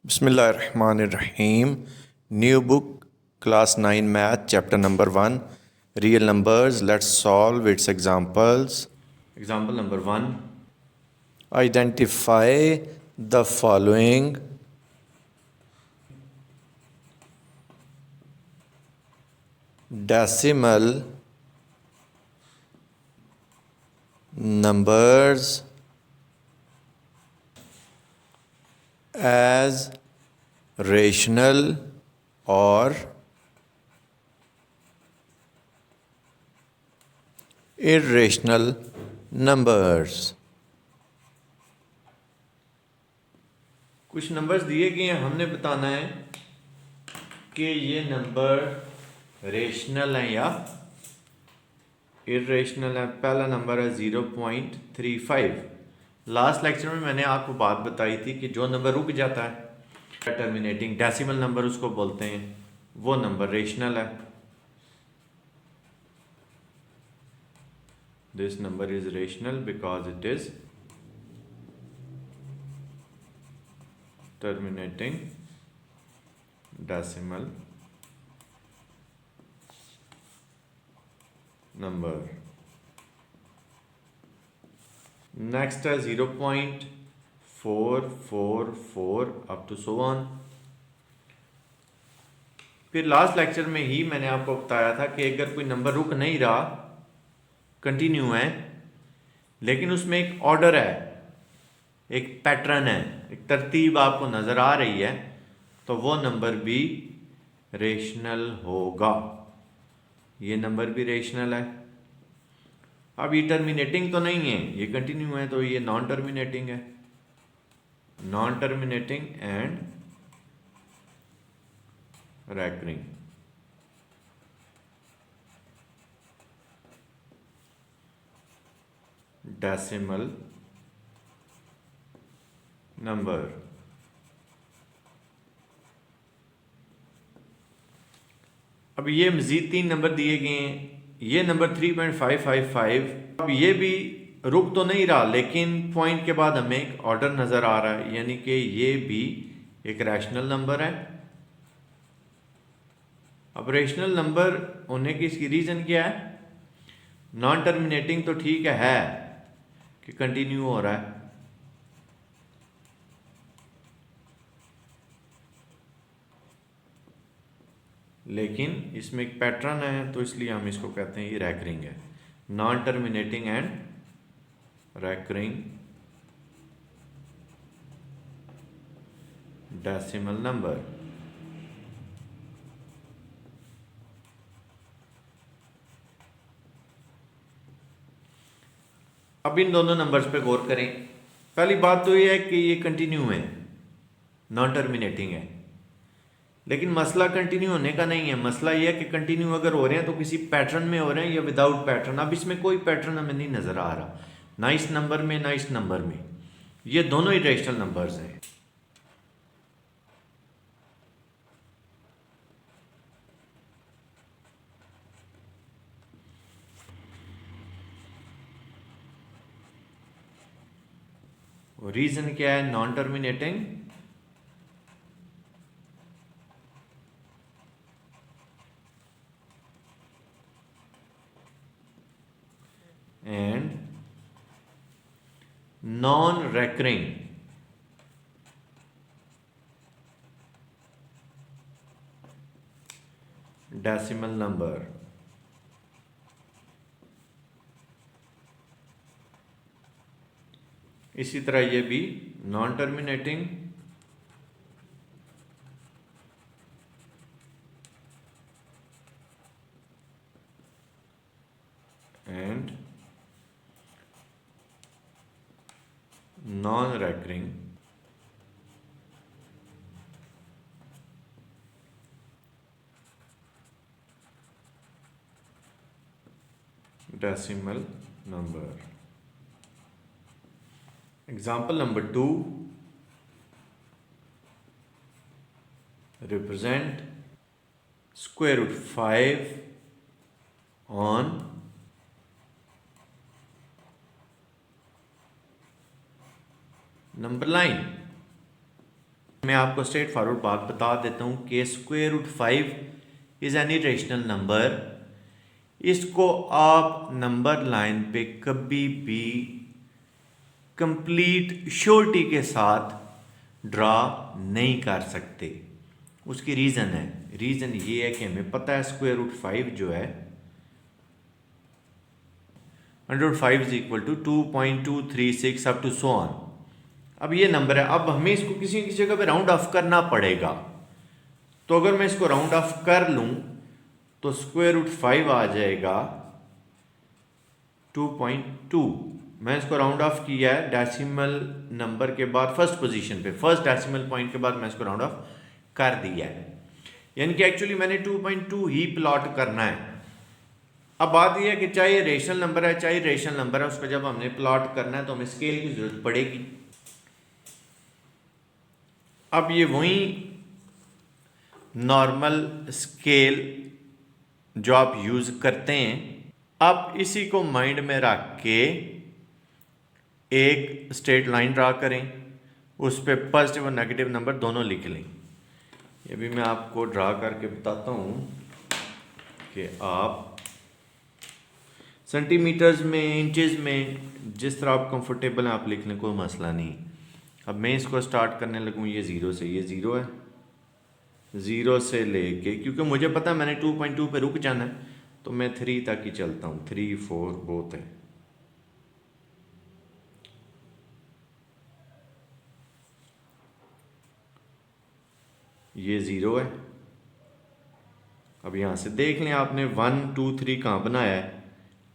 Bismillahirrahmanirrahim. New book, class 9 math, chapter number 1, real numbers. Let's solve its examples. Example number 1. Identify the following decimal numbers as rational or irrational numbers. कुछ numbers दिए गए हैं, हमने बताना है कि ये नंबर रेशनल हैं या इरेशनल है। पहला नंबर है 0.35। लास्ट लेक्चर में मैंने आपको बात बताई थी कि जो नंबर रुक जाता है टर्मिनेटिंग डेसिमल नंबर उसको बोलते हैं, वो नंबर रेशनल है। This number is rational because it is terminating decimal number. Next है 0.444 अप टू सो ऑन। फिर लास्ट लेक्चर में ही मैंने आपको बताया था कि अगर कोई नंबर रुक नहीं रहा, कंटिन्यू है, लेकिन उसमें एक ऑर्डर है, एक पैटर्न है, एक तरतीब आपको नजर आ रही है, तो वो नंबर भी रेशनल होगा। ये नंबर भी रेशनल है। अब ये टर्मिनेटिंग तो नहीं है, ये कंटिन्यू है, तो ये नॉन टर्मिनेटिंग है। Non terminating and recurring. Decimal number. अब ये मजीद 3 नंबर दिए गए हैं। ये नंबर 3.555। अब ये भी रुक तो नहीं रहा, लेकिन पॉइंट के बाद हमें एक ऑर्डर नजर आ रहा है, यानी कि ये भी एक रैशनल नंबर है। अब रेशनल नंबर होने की इसकी रीजन क्या है? नॉन टर्मिनेटिंग तो ठीक है कि कंटिन्यू हो रहा है, लेकिन इसमें एक पैटर्न है, तो इसलिए हम इसको कहते हैं ये रैकरिंग है। Non terminating and recurring decimal number. अब इन दोनों नंबर्स पे गौर करें। पहली बात तो ये है कि ये कंटिन्यू है, नॉन टर्मिनेटिंग है, लेकिन मसला कंटिन्यू होने का नहीं है। मसला ये है कि कंटिन्यू अगर हो रहे हैं तो किसी पैटर्न में हो रहे हैं या विदाउट पैटर्न। अब इसमें कोई पैटर्न हमें नहीं नजर आ रहा, ना इस नंबर में ना इस नंबर में। ये दोनों इरेशनल नंबर्स हैं। रीजन क्या है? Non terminating and non recurring decimal number. इसी तरह ये भी non terminating and non recurring decimal number. Example number 2. Represent square root 5 on number line. मैं आपको स्ट्रेट फॉरवर्ड बात बता देता हूँ कि square root 5 is an irrational number. इसको आप नंबर लाइन पे कभी भी कंप्लीट श्योरिटी के साथ ड्रा नहीं कर सकते। उसकी रीज़न ये है कि हमें पता है स्क्वायर रूट 5 जो है √5 is equal to 2.236 up to so on. अब ये नंबर है, अब हमें इसको किसी न किसी जगह पे राउंड ऑफ करना पड़ेगा। तो अगर मैं इसको राउंड ऑफ कर लूं तो स्क्वायर रूट 5 आ जाएगा 2.2। मैं इसको राउंड ऑफ किया है डेसिमल नंबर के बाद फर्स्ट पोजीशन पे, फर्स्ट डेसिमल पॉइंट के बाद मैं इसको राउंड ऑफ कर दिया है, यानी कि एक्चुअली मैंने 2.2 ही प्लॉट करना है। अब बात यह है कि चाहे रेशनल नंबर है चाहे रेशनल नंबर है, उसको जब हमने प्लॉट करना है तो हमें स्केल की जरूरत पड़ेगी। अब ये वही नॉर्मल स्केल जो आप यूज करते हैं, अब इसी को माइंड में रख के एक स्ट्रेट लाइन ड्रा करें, उस पर पॉजिटिव और नेगेटिव नंबर दोनों लिख लें। ये भी मैं आपको ड्रा करके बताता हूँ कि आप सेंटीमीटर्स में, इंचेस में, जिस तरह आप कंफर्टेबल हैं आप लिख लें, कोई मसला नहीं। अब मैं इसको स्टार्ट करने लगूँ ये ज़ीरो से, ये ज़ीरो है, ज़ीरो से लेके, क्योंकि मुझे पता है मैंने 2.2 पे रुक जाना है तो मैं 3 तक ही चलता हूँ। 3 4 बहुत है, ये ज़ीरो है। अब यहाँ से देख लें आपने 1 2 3 कहाँ बनाया है,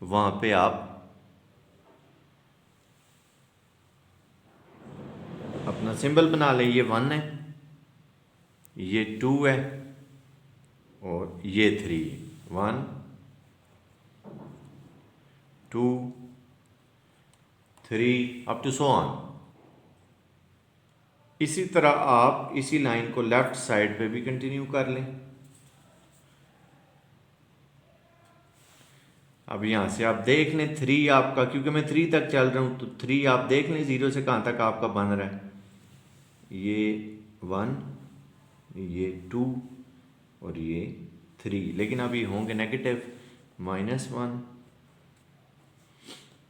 वहाँ पे आप अपना सिंबल बना लें। ये 1 है, ये 2 है और ये 3। 1 2 3 अप टू सो ऑन। इसी तरह आप इसी लाइन को लेफ्ट साइड पे भी कंटिन्यू कर लें। अब यहाँ से आप देख लें 3 आपका, क्योंकि मैं 3 तक चल रहा हूँ तो 3 आप देख लें ज़ीरो से कहाँ तक आपका बन रहा है। ये 1, ये 2 और ये 3, लेकिन अभी होंगे नेगेटिव, -1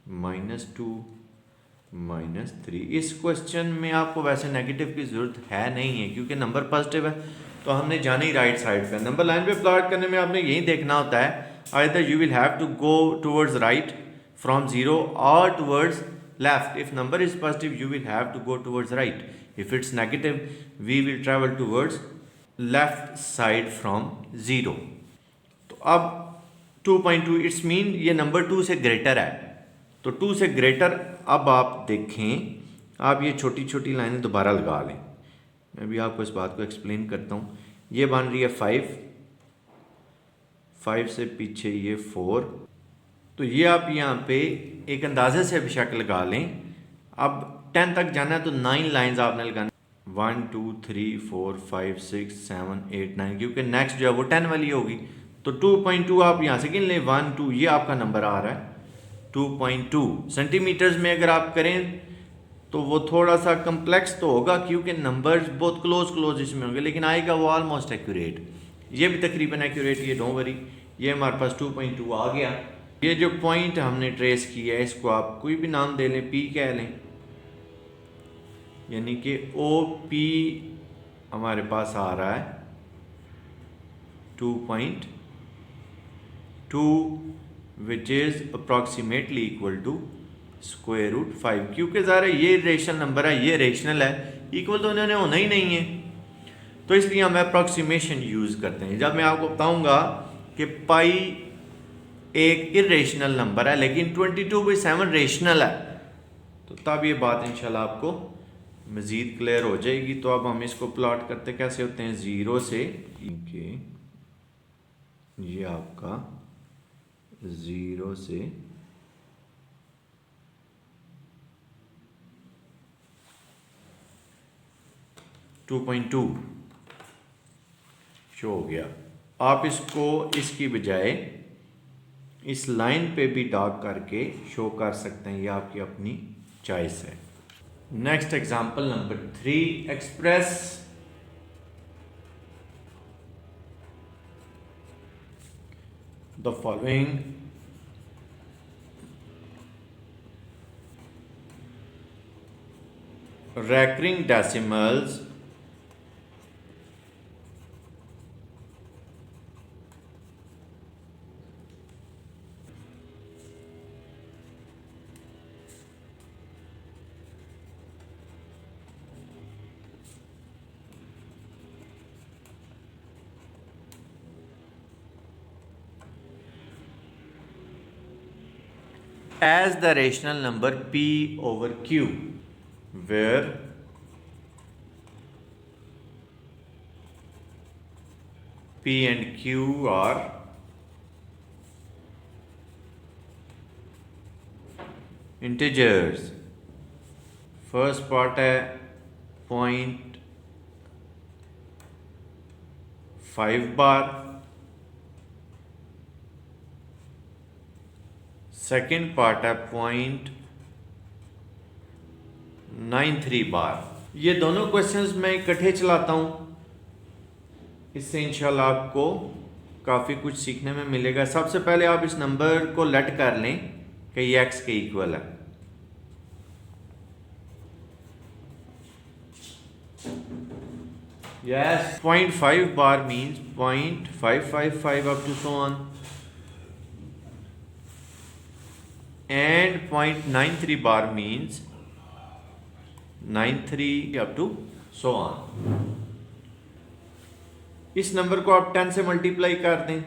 -2 -3। इस क्वेश्चन में आपको वैसे नेगेटिव की ज़रूरत है नहीं है, क्योंकि नंबर पॉजिटिव है तो हमने जाना ही राइट साइड पे। नंबर लाइन पे प्लॉट करने में आपने यही देखना होता है, either you will have to go towards right from 0 or towards left. If number is positive you will have to go towards right, if it's negative we will travel towards left side from 0. तो अब 2.2 it's mean ये number 2 से greater है, तो 2 से greater. अब आप देखें, आप ये छोटी छोटी लाइनें दोबारा लगा लें, मैं भी आपको इस बात को एक्सप्लेन करता हूँ। ये बन रही है 5 से पीछे ये 4, तो ये आप यहाँ पे एक अंदाजे से बेशक लगा लें। अब 10 तक जाना है तो 9 लाइंस आपने लगानी, 1 2 3 4 5 6 7 8 9, क्योंकि नेक्स्ट जो है वो 10 वाली होगी। तो 2.2 आप यहाँ से गिन लें, 1 2, ये आपका नंबर आ रहा है 2.2। सेंटीमीटर्स में अगर आप करें तो वो थोड़ा सा कम्प्लेक्स तो होगा, क्योंकि नंबर्स बहुत क्लोज इसमें होंगे, लेकिन आएगा वो ऑलमोस्ट एक्यूरेट। ये भी तकरीबन एक्यूरेट, ये डोंट वरी। ये हमारे पास 2.2 आ गया। ये जो पॉइंट हमने ट्रेस किया है इसको आप कोई भी नाम दे लें, पी कह लें, यानी कि OP हमारे पास आ रहा है 2.2 which is approximately equal to square root 5। क्योंकि ज़रा ये रेशनल नंबर है, ये रेशनल है, इक्वल तो उन्होंने होना ही नहीं है, तो इसलिए हम अप्रॉक्सीमेशन यूज़ करते हैं। जब मैं आपको बताऊंगा कि पाई एक इरेशनल नंबर है लेकिन 22/7 रेशनल है, तो तब ये बात इंशाल्लाह आपको मज़ीद क्लियर हो जाएगी। तो अब हम इसको प्लॉट करते कैसे होते हैं, 0 से, ये आपका 0 से 2.2 शो हो गया। आप इसको इसकी बजाय इस लाइन पे भी डार्क करके शो कर सकते हैं, ये आपकी अपनी चॉइस है। Next example number 3, express the following recurring decimals as the rational number p over q, where p and q are integers. First part है 0.5 बार, सेकेंड पार्ट है 0.93 बार। ये दोनों क्वेश्चंस मैं इकट्ठे चलाता हूँ, इससे इंशाल्लाह आपको काफ़ी कुछ सीखने में मिलेगा। सबसे पहले आप इस नंबर को लेट कर लें कि ये x के इक्वल है। Yes, 0.5 bar means 0.555 up to so on, and 0.93 bar means 93 up to so on. इस नंबर को आप 10 से मल्टीप्लाई कर दें,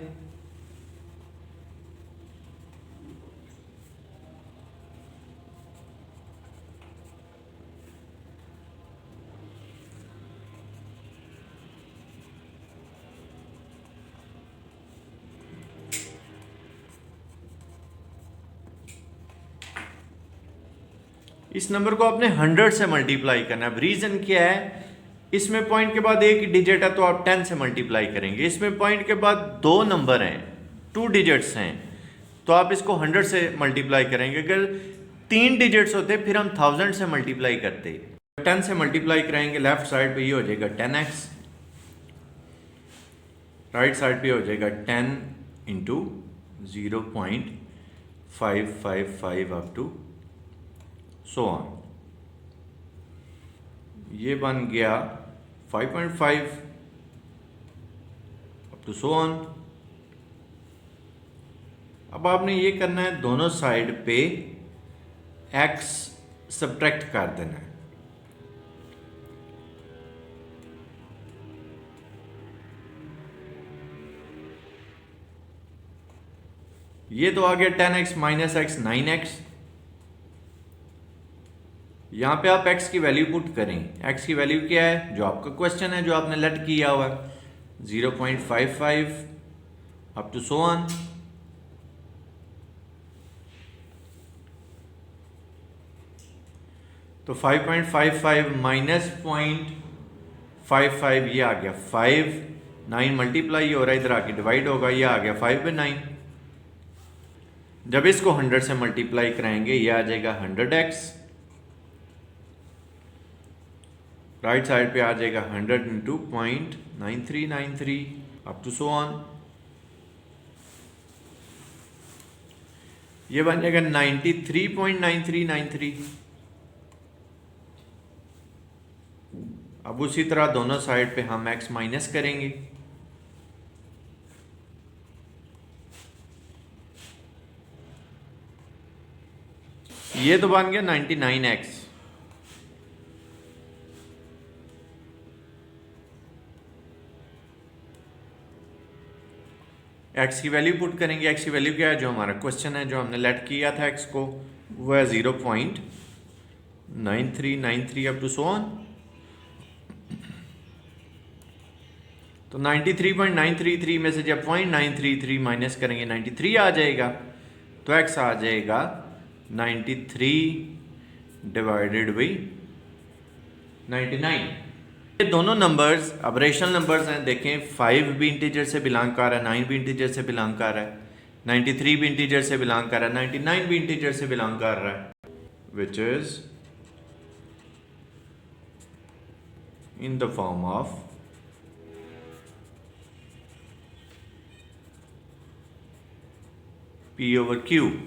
इस नंबर को आपने 100 से मल्टीप्लाई करना है। रीजन क्या है, इसमें पॉइंट के बाद एक डिजिट है तो आप 10 से मल्टीप्लाई करेंगे। इसमें पॉइंट के बाद दो नंबर हैं, 2 डिजिट्स हैं, तो आप इसको 100 से मल्टीप्लाई करेंगे। अगर 3 डिजिट्स होते फिर हम 1000 से मल्टीप्लाई करते। 10 से मल्टीप्लाई कराएंगे, लेफ्ट साइड पे ये हो जाएगा 10x, राइट साइड पे हो जाएगा 10 into 0.555 up to so on. ये बन गया 5.5 अप टू सो ऑन। अब आपने ये करना है, दोनों साइड पे x सब्ट्रैक्ट कर देना है। ये तो आ गया 10x माइनस x 9x। यहां पे आप x की वैल्यू पुट करें। x की वैल्यू क्या है, जो आपका क्वेश्चन है, जो आपने लेट किया हुआ है, 0.55 अप टू सो ऑन। तो 5.55 माइनस 0.55 ये आ गया 5, 9 मल्टीप्लाई हो रहा है, इधर आके डिवाइड होगा, ये आ गया 5/9। जब इसको 100 से मल्टीप्लाई कराएंगे ये आ जाएगा 100x, राइट साइड पे आ जाएगा 100 into 0.9393 up to so on. ये बन जाएगा 93.9393। अब उसी तरह दोनों साइड पे हम x माइनस करेंगे। ये तो बन गया 99x। x की वैल्यू पुट करेंगे। x की वैल्यू क्या है, जो हमारा क्वेश्चन है, जो हमने लेट किया था x को, वो है 0.9393 अप टू सो ऑन। तो 93.933 में से जब 0.933 माइनस करेंगे 93 आ जाएगा, तो x आ जाएगा 93 डिवाइडेड बाई 99। ये दोनों नंबर्स अब रेशनल नंबर्स हैं। देखें, 5 भी इंटीजर से बिलोंग कर रहा है, 9 भी इंटीजर से बिलोंग कर रहा है, 93 भी इंटीजर से बिलोंग कर रहा है, 99 भी इंटीजर से बिलोंग कर रहा है, which is in the form of P/Q।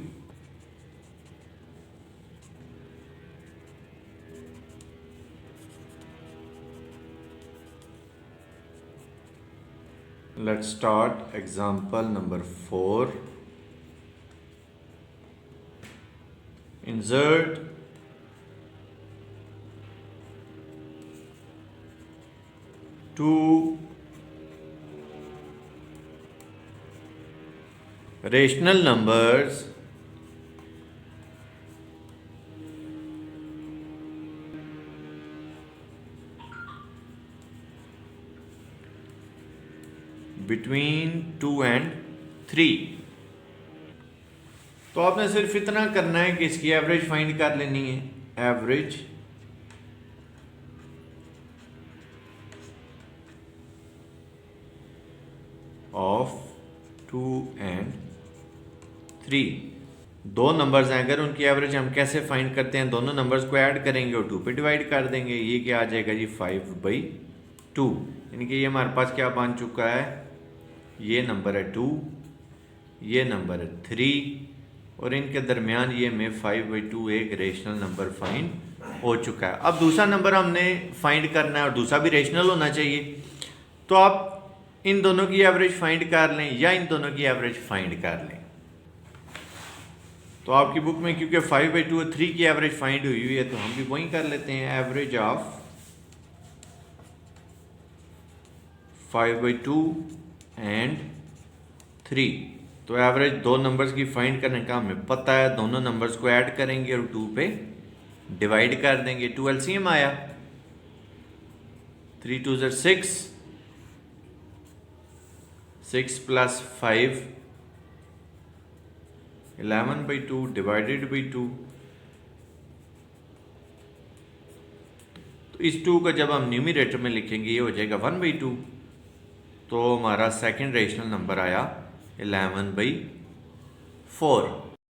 Let's start example number 4. Insert two rational numbers between 2 and 3। तो आपने सिर्फ इतना करना है कि इसकी एवरेज फाइंड कर लेनी है। Average of 2 and 3। दो नंबर्स हैं, अगर उनकी एवरेज हम कैसे फाइंड करते हैं, दोनों नंबर्स को ऐड करेंगे और 2 पे डिवाइड कर देंगे। ये क्या आ जाएगा जी 5/2। यानी कि ये हमारे पास क्या बन चुका है, ये नंबर है 2, ये नंबर है 3 और इनके दरमियान ये में 5/2 एक रेशनल नंबर फाइंड हो चुका है। अब दूसरा नंबर हमने फाइंड करना है और दूसरा भी रेशनल होना चाहिए। तो आप इन दोनों की एवरेज फाइंड कर लें या इन दोनों की एवरेज फाइंड कर लें। तो आपकी बुक में क्योंकि 5/2 और 3 की एवरेज फाइंड हुई है तो हम भी वही कर लेते हैं। Average of 5/2 and 3। तो एवरेज दो नंबर्स की फाइंड करने का हमें पता है, दोनों नंबर्स को ऐड करेंगे और 2 पे डिवाइड कर देंगे। 2 LCM आया, 3 2 6, 6 + 5 11/2 डिवाइडेड बाई 2। तो इस 2 को जब हम न्यूमरेटर में लिखेंगे ये हो जाएगा 1/2। तो हमारा सेकंड रेशनल नंबर आया 11/4।